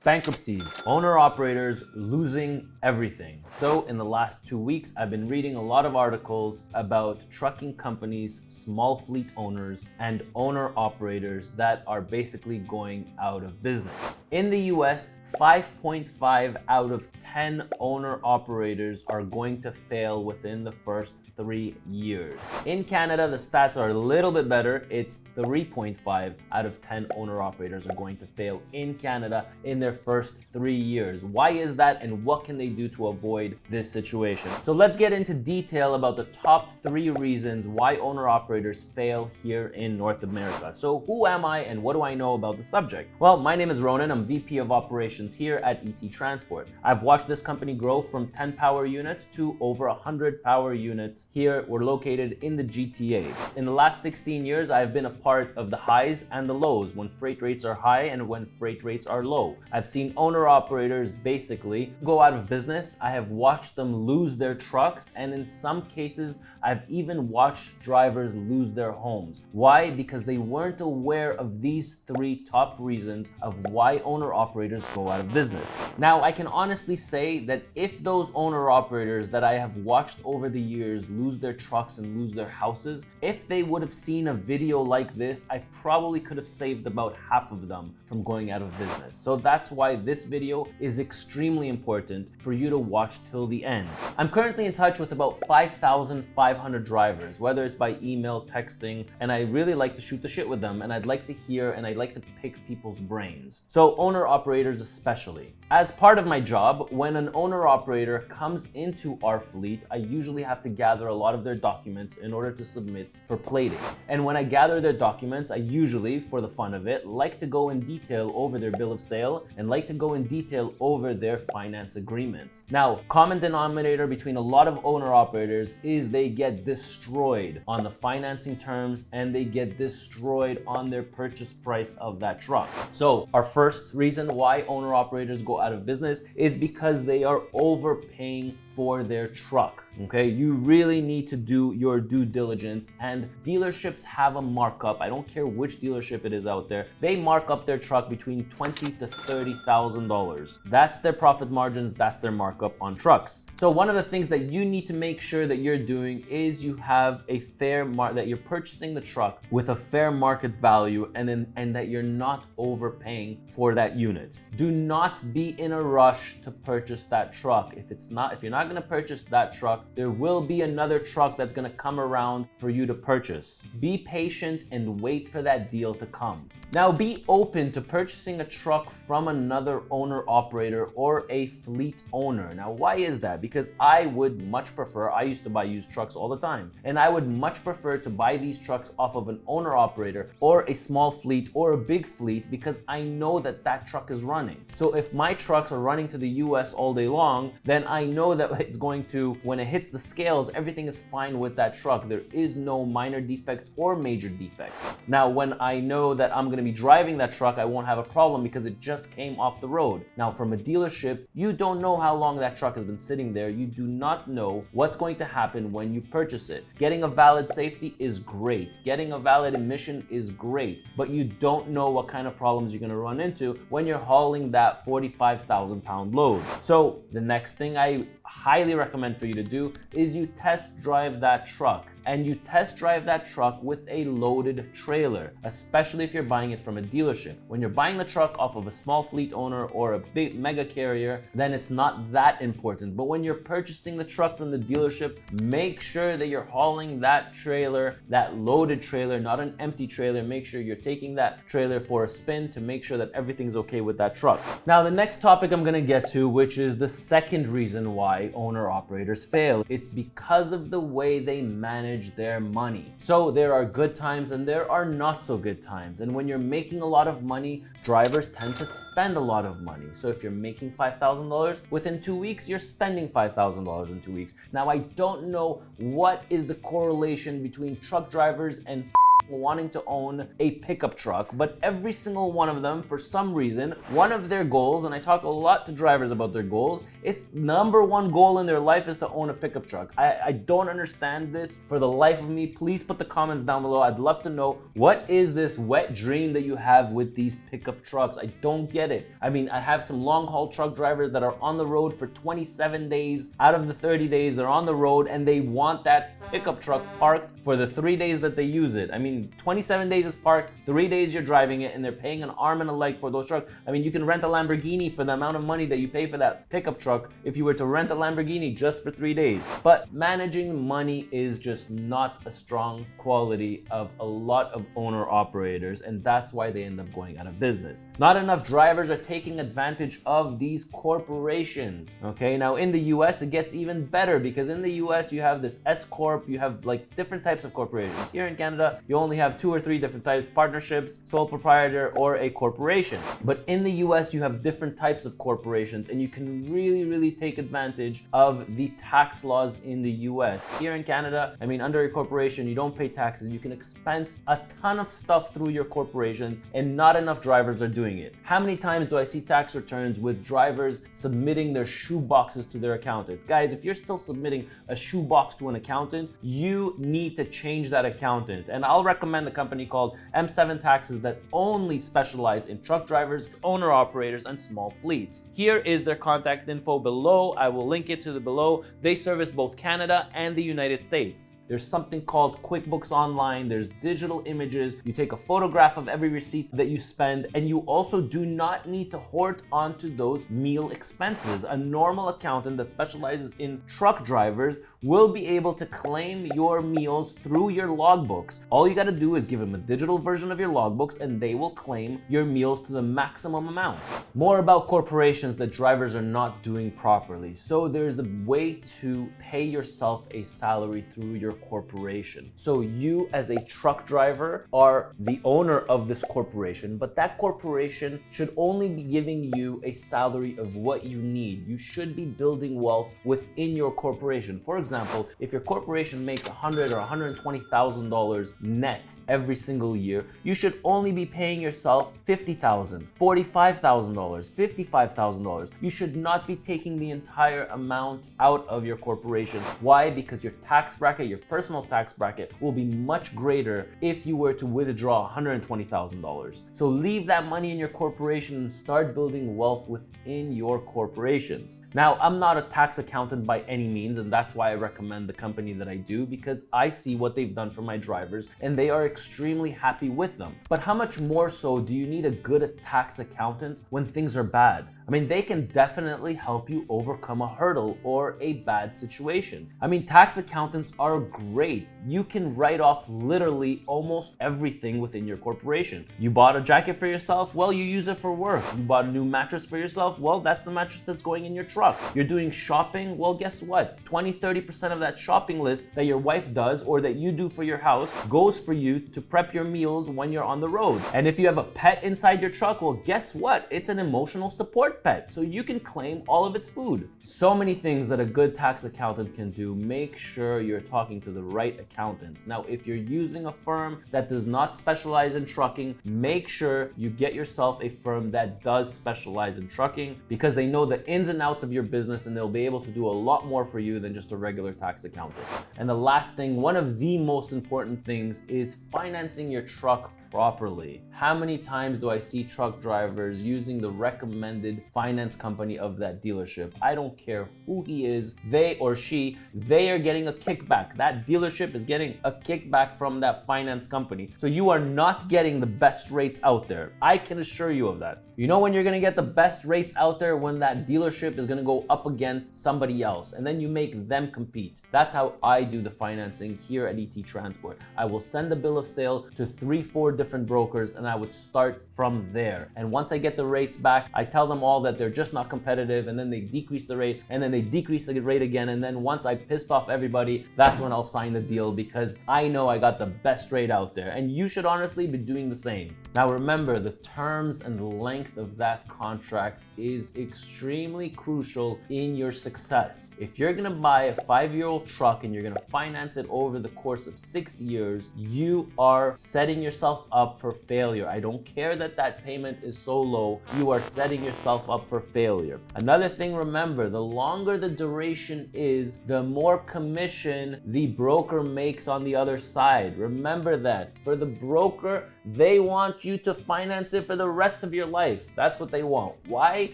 Bankruptcies, owner-operators losing everything. So in the last 2 weeks, I've been reading a lot of articles about trucking companies, small fleet owners, and owner-operators that are basically going out of business. In the US, 5.5 out of 10 owner-operators are going to fail within the first 3 years. In Canada, the stats are a little bit better. It's 3.5 out of 10 owner-operators are going to fail in Canada in their first 3 years. Why is that, and what can they do to avoid this situation? So let's get into detail about the top 3 reasons why owner-operators fail here in North America. So who am I and what do I know about the subject? Well, my name is Ronen. I'm VP of Operations here at ET Transport. I've watched this company grow from 10 power units to over 100 power units. Here, we're located in the GTA. In the last 16 years, I've been a part of the highs and the lows, when freight rates are high and when freight rates are low. I've seen owner-operators basically go out of business. I have watched them lose their trucks, and in some cases, I've even watched drivers lose their homes. Why? Because they weren't aware of these 3 top reasons of why owner-operators go out of business. Now, I can honestly say that if those owner-operators that I have watched over the years lose their trucks and lose their houses, if they would have seen a video like this, I probably could have saved about half of them from going out of business. So that's why this video is extremely important for you to watch till the end. I'm currently in touch with about 5,500 drivers, whether it's by email, texting, and I really like to shoot the shit with them, and I'd like to hear and I'd like to pick people's brains. So owner-operators especially. As part of my job, when an owner-operator comes into our fleet, I usually have to gather a lot of their documents in order to submit for plating. And when I gather their documents, I usually, for the fun of it, like to go in detail over their bill of sale and like to go in detail over their finance agreements. Now, common denominator between a lot of owner-operators is they get destroyed on the financing terms and they get destroyed on their purchase price of that truck. So our first reason why owner-operators go out of business is because they are overpaying for their truck. Okay, you really need to do your due diligence, and dealerships have a markup. I don't care which dealership it is out there. They mark up their truck between $20,000 to $30,000. That's their profit margins. That's their markup on trucks. So one of the things that you need to make sure that you're doing is you have a that you're purchasing the truck with a fair market value, and that you're not overpaying for that unit. Do not be in a rush to purchase that truck. If you're not going to purchase that truck, there will be another truck that's going to come around for you to purchase. Be patient and wait for that deal to come. Now, be open to purchasing a truck from another owner-operator or a fleet owner. Now, why is that? Because I would much prefer, I used to buy used trucks all the time, and I would much prefer to buy these trucks off of an owner-operator or a small fleet or a big fleet, because I know that that truck is running. So if my trucks are running to the US all day long, then I know that it's going to, when it hits the scales, everything is fine with that truck. There is no minor defects or major defects. Now, when I know that I'm going to be driving that truck, I won't have a problem because it just came off the road. Now, from a dealership, you don't know how long that truck has been sitting there. You do not know what's going to happen when you purchase it. Getting a valid safety is great. Getting a valid emission is great, but you don't know what kind of problems you're going to run into when you're hauling that 45,000 pound load. So the next thing I highly recommend for you to do is you test drive that truck. And you test drive that truck with a loaded trailer, especially if you're buying it from a dealership. When you're buying the truck off of a small fleet owner or a big mega carrier, then it's not that important. But when you're purchasing the truck from the dealership, make sure that you're hauling that trailer, that loaded trailer, not an empty trailer. Make sure you're taking that trailer for a spin to make sure that everything's okay with that truck. Now, the next topic I'm gonna get to, which is the second reason why owner-operators fail. It's because of the way they manage their money. So there are good times and there are not so good times. And when you're making a lot of money, drivers tend to spend a lot of money. So if you're making $5,000 within 2 weeks, you're spending $5,000 in 2 weeks. Now, I don't know what is the correlation between truck drivers and wanting to own a pickup truck, but every single one of them, for some reason, one of their goals, and I talk a lot to drivers about their goals, it's number one goal in their life is to own a pickup truck. I don't understand this for the life of me. Please put the comments down below. I'd love to know, what is this wet dream that you have with these pickup trucks? I don't get it. I mean, I have some long haul truck drivers that are on the road for 27 days out of the 30 days they're on the road, and they want that pickup truck parked for the 3 days that they use it. I mean, 27 days it's parked, 3 days you're driving it, and they're paying an arm and a leg for those trucks. I mean, you can rent a Lamborghini for the amount of money that you pay for that pickup truck if you were to rent a Lamborghini just for 3 days. But managing money is just not a strong quality of a lot of owner operators, and that's why they end up going out of business. Not enough drivers are taking advantage of these corporations. Okay, now in the US it gets even better, because in the US you have this S Corp, you have like different types of corporations. Here in Canada, you only have 2 or 3 different types: partnerships, sole proprietor, or a corporation. But in the US you have different types of corporations, and you can really take advantage of the tax laws in the US. Here in Canada, I mean, under a corporation, you don't pay taxes. You can expense a ton of stuff through your corporations, and not enough drivers are doing it. How many times do I see tax returns with drivers submitting their shoe boxes to their accountant? Guys, if you're still submitting a shoe box to an accountant, you need to change that accountant. And I'll recommend a company called M7 Taxes that only specialize in truck drivers, owner operators, and small fleets. Here is their contact info below. I will link it to the below. They service both Canada and the United States. There's something called QuickBooks Online. There's digital images. You take a photograph of every receipt that you spend, and you also do not need to hoard onto those meal expenses. A normal accountant that specializes in truck drivers will be able to claim your meals through your logbooks. All you got to do is give them a digital version of your logbooks, and they will claim your meals to the maximum amount. More about corporations that drivers are not doing properly. So there's a way to pay yourself a salary through your corporation. So you as a truck driver are the owner of this corporation, but that corporation should only be giving you a salary of what you need. You should be building wealth within your corporation. For example, if your corporation makes $100,000 or $120,000 net every single year, you should only be paying yourself $50,000, $45,000, $55,000. You should not be taking the entire amount out of your corporation. Why? Because your tax bracket, your personal tax bracket, will be much greater if you were to withdraw $120,000. So leave that money in your corporation and start building wealth within your corporations. Now, I'm not a tax accountant by any means, and that's why I recommend the company that I do, because I see what they've done for my drivers and they are extremely happy with them. But how much more so do you need a good tax accountant when things are bad? I mean, they can definitely help you overcome a hurdle or a bad situation. I mean, tax accountants are great. You can write off literally almost everything within your corporation. You bought a jacket for yourself? Well, you use it for work. You bought a new mattress for yourself? Well, that's the mattress that's going in your truck. You're doing shopping? Well, guess what? 20-30% of that shopping list that your wife does or that you do for your house goes for you to prep your meals when you're on the road. And if you have a pet inside your truck, well, guess what? It's an emotional support pet, so you can claim all of its food. So many things that a good tax accountant can do. Make sure you're talking to the right accountants. Now, if you're using a firm that does not specialize in trucking, make sure you get yourself a firm that does specialize in trucking, because they know the ins and outs of your business and they'll be able to do a lot more for you than just a regular tax accountant. And the last thing, one of the most important things, is financing your truck properly. How many times do I see truck drivers using the recommended finance company of that dealership? I don't care who he is, they or she, they are getting a kickback. That dealership is getting a kickback from that finance company. So you are not getting the best rates out there. I can assure you of that. You know when you're gonna get the best rates out there? When that dealership is gonna go up against somebody else, and then you make them compete. That's how I do the financing here at ET Transport. I will send the bill of sale to 3-4 different brokers, and I would start from there. And once I get the rates back, I tell them all all that they're just not competitive, and then they decrease the rate, and then they decrease the rate again, and then once I pissed off everybody, that's when I'll sign the deal because I know I got the best rate out there. And you should honestly be doing the same. Now remember, the terms and the length of that contract is extremely crucial in your success. If you're gonna buy a 5-year-old truck and you're gonna finance it over the course of 6 years, you are setting yourself up for failure. I don't care that that payment is so low, you are setting yourself up for failure. Another thing, remember, the longer the duration is, the more commission the broker makes on the other side. Remember that. For the broker, they want you to finance it for the rest of your life. That's what they want. Why?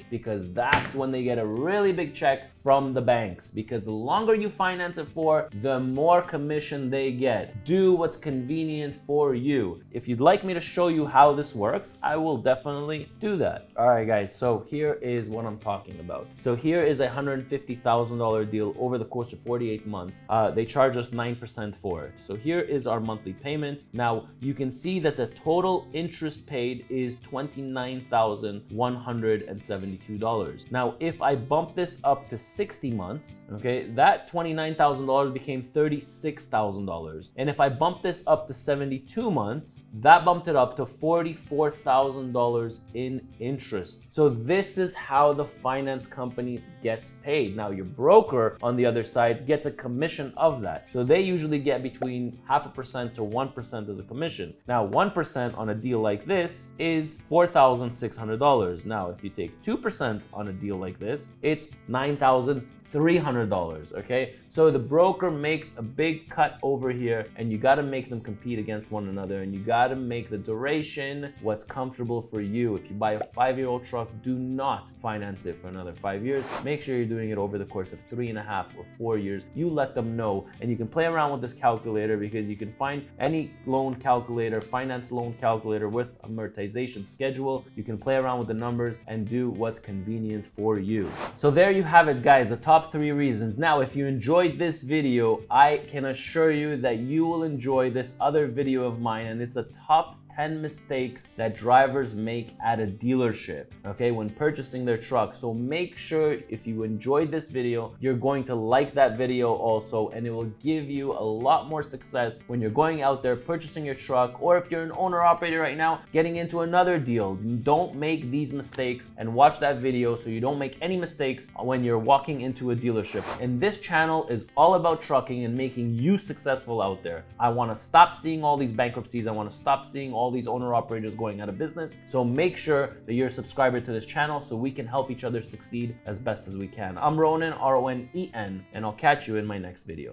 Because that's when they get a really big check from the banks. Because the longer you finance it for, the more commission they get. Do what's convenient for you. If you'd like me to show you how this works, I will definitely do that. All right, guys, so here is what I'm talking about. So here is a $150,000 deal over the course of 48 months. They charge us 9% for it. So here is our monthly payment. Now, you can see that the total interest paid is $29,172. Now, if I bump this up to 60 months, okay, that $29,000 became $36,000. And if I bump this up to 72 months, that bumped it up to $44,000 in interest. So this is how the finance company gets paid. Now, your broker on the other side gets a commission of that. So they usually get between 0.5% to 1% as a commission. Now, 1% on a deal like this is $4,600. Now, if you take 2% on a deal like this, it's $9,300, okay? So the broker makes a big cut over here, and you gotta make them compete against one another, and you gotta make the duration what's comfortable for you. If you buy a 5-year-old truck, do not finance it for another 5 years. Make sure you're doing it over the course of 3.5 or 4 years. You let them know, and you can play around with this calculator because you can find any loan calculator, finance loan calculator with amortization schedule. You can play around with the numbers and do what's convenient for you. So there you have it, guys, the top 3 reasons. Now, if you enjoyed this video, I can assure you that you will enjoy this other video of mine, and it's the top 10 mistakes that drivers make at a dealership, okay, when purchasing their truck. So make sure if you enjoyed this video, you're going to like that video also, and it will give you a lot more success when you're going out there purchasing your truck, or if you're an owner operator right now getting into another deal. Don't make these mistakes, and watch that video so you don't make any mistakes when you're walking into a dealership. And this channel is all about trucking and making you successful out there. I want to stop seeing all these bankruptcies. I want to stop seeing all these owner operators going out of business. So make sure that you're a subscriber to this channel so we can help each other succeed as best as we can. I'm Ronen, R-O-N-E-N, and I'll catch you in my next video.